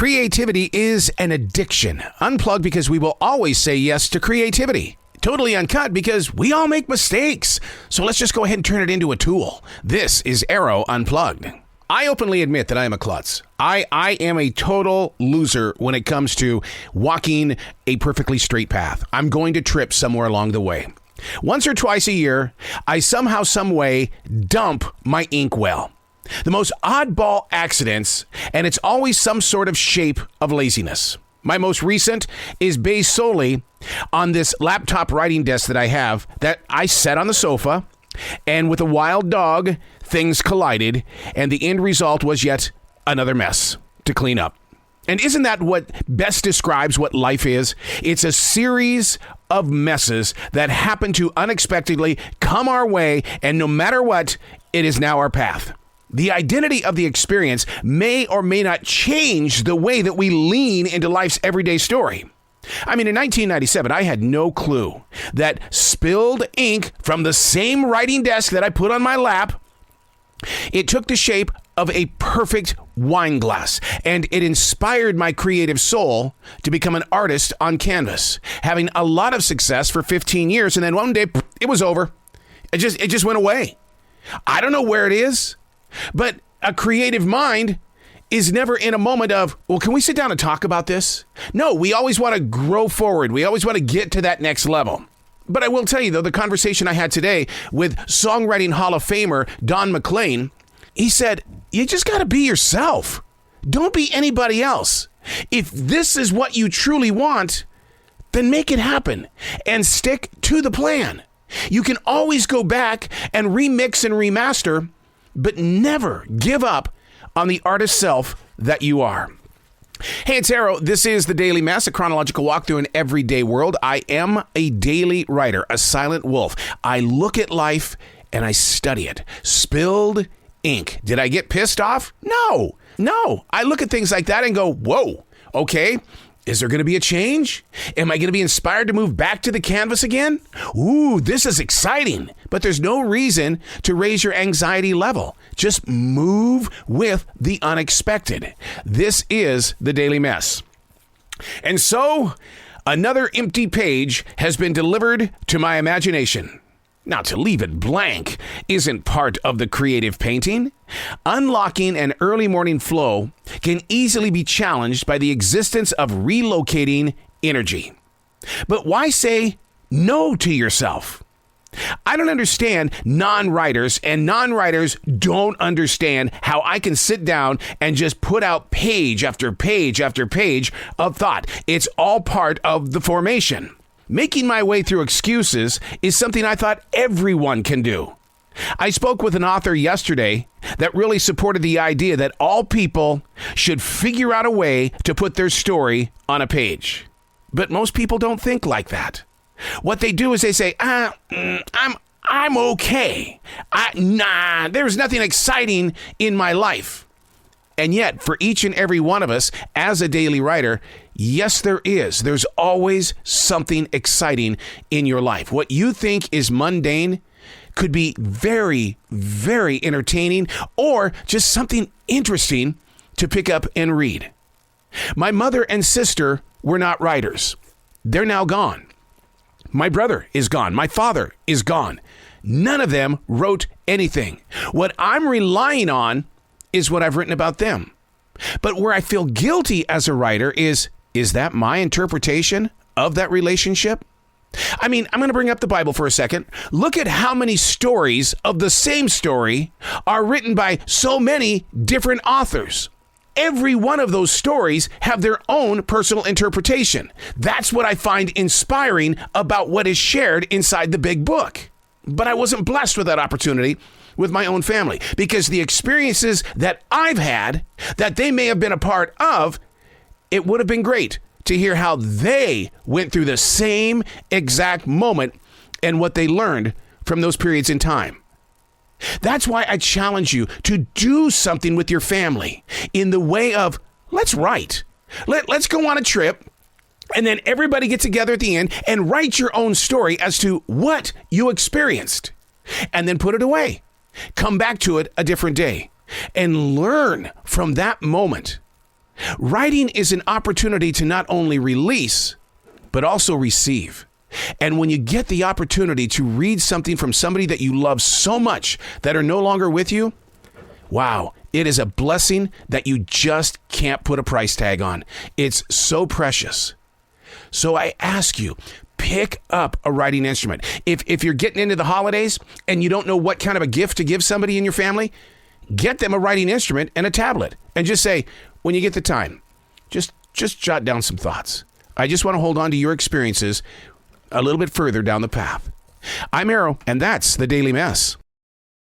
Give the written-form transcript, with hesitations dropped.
Creativity is an addiction. Unplugged because we will always say yes to creativity. Totally Uncut because we all make mistakes. So let's just go ahead and turn it into a tool. This is Arroe Unplugged. I openly admit that I am a klutz. I am a total loser when it comes to walking a perfectly straight path. I'm going to trip somewhere along the way. Once or twice a year, I somehow, some way dump my inkwell. The most oddball accidents, and it's always some sort of shape of laziness. My most recent is based solely on this laptop writing desk that I have that I set on the sofa, and with a wild dog, things collided, and the end result was yet another mess to clean up. And isn't that what best describes what life is? It's a series of messes that happen to unexpectedly come our way, and no matter what, it is now our path. The identity of the experience may or may not change the way that we lean into life's everyday story. I mean, in 1997, I had no clue that spilled ink from the same writing desk that I put on my lap, it took the shape of a perfect wine glass, and it inspired my creative soul to become an artist on canvas, having a lot of success for 15 years, and then one day, it was over. It just went away. I don't know where it is. But a creative mind is never in a moment of, well, can we sit down and talk about this? No, we always want to grow forward. We always want to get to that next level. But I will tell you, though, the conversation I had today with Songwriting Hall of Famer Don McLean, he said, you just got to be yourself. Don't be anybody else. If this is what you truly want, then make it happen and stick to the plan. You can always go back and remix and remaster, but never give up on the artist self that you are. Hey, it's Arroe. This is the Daily Mess, a chronological walk through an everyday world. I am a daily writer, a silent wolf. I look at life and I study it. Spilled ink. Did I get pissed off? No. I look at things like that and go, whoa, okay. Is there going to be a change? Am I going to be inspired to move back to the canvas again? Ooh, this is exciting. But there's no reason to raise your anxiety level. Just move with the unexpected. This is the Daily Mess. And so, another empty page has been delivered to my imagination. Now, to leave it blank isn't part of the creative painting. Unlocking an early morning flow can easily be challenged by the existence of relocating energy. But why say no to yourself? I don't understand non-writers, and non-writers don't understand how I can sit down and just put out page after page after page of thought. It's all part of the formation. Making my way through excuses is something I thought everyone can do. I spoke with an author yesterday that really supported the idea that all people should figure out a way to put their story on a page. But most people don't think like that. What they do is they say, I'm okay. There's nothing exciting in my life. And yet, for each and every one of us, as a daily writer, yes, there is. There's always something exciting in your life. What you think is mundane could be very, very entertaining, or just something interesting to pick up and read. My mother and sister were not writers. They're now gone. My brother is gone. My father is gone. None of them wrote anything. What I'm relying on is what I've written about them. But where I feel guilty as a writer is that my interpretation of that relationship? I mean, I'm going to bring up the Bible for a second. Look at how many stories of the same story are written by so many different authors. Every one of those stories have their own personal interpretation. That's what I find inspiring about what is shared inside the big book. But I wasn't blessed with that opportunity with my own family, because the experiences that I've had that they may have been a part of, it would have been great to hear how they went through the same exact moment and what they learned from those periods in time. That's why I challenge you to do something with your family in the way of, let's write. Let's go on a trip, and then everybody get together at the end and write your own story as to what you experienced, and then put it away. Come back to it a different day and learn from that moment. Writing is an opportunity to not only release, but also receive. And when you get the opportunity to read something from somebody that you love so much that are no longer with you, wow, it is a blessing that you just can't put a price tag on. It's so precious. So I ask you, pick up a writing instrument. If you're getting into the holidays and you don't know what kind of a gift to give somebody in your family, get them a writing instrument and a tablet. And just say, when you get the time, just jot down some thoughts. I just want to hold on to your experiences a little bit further down the path. I'm Arroe, and that's the Daily Mess.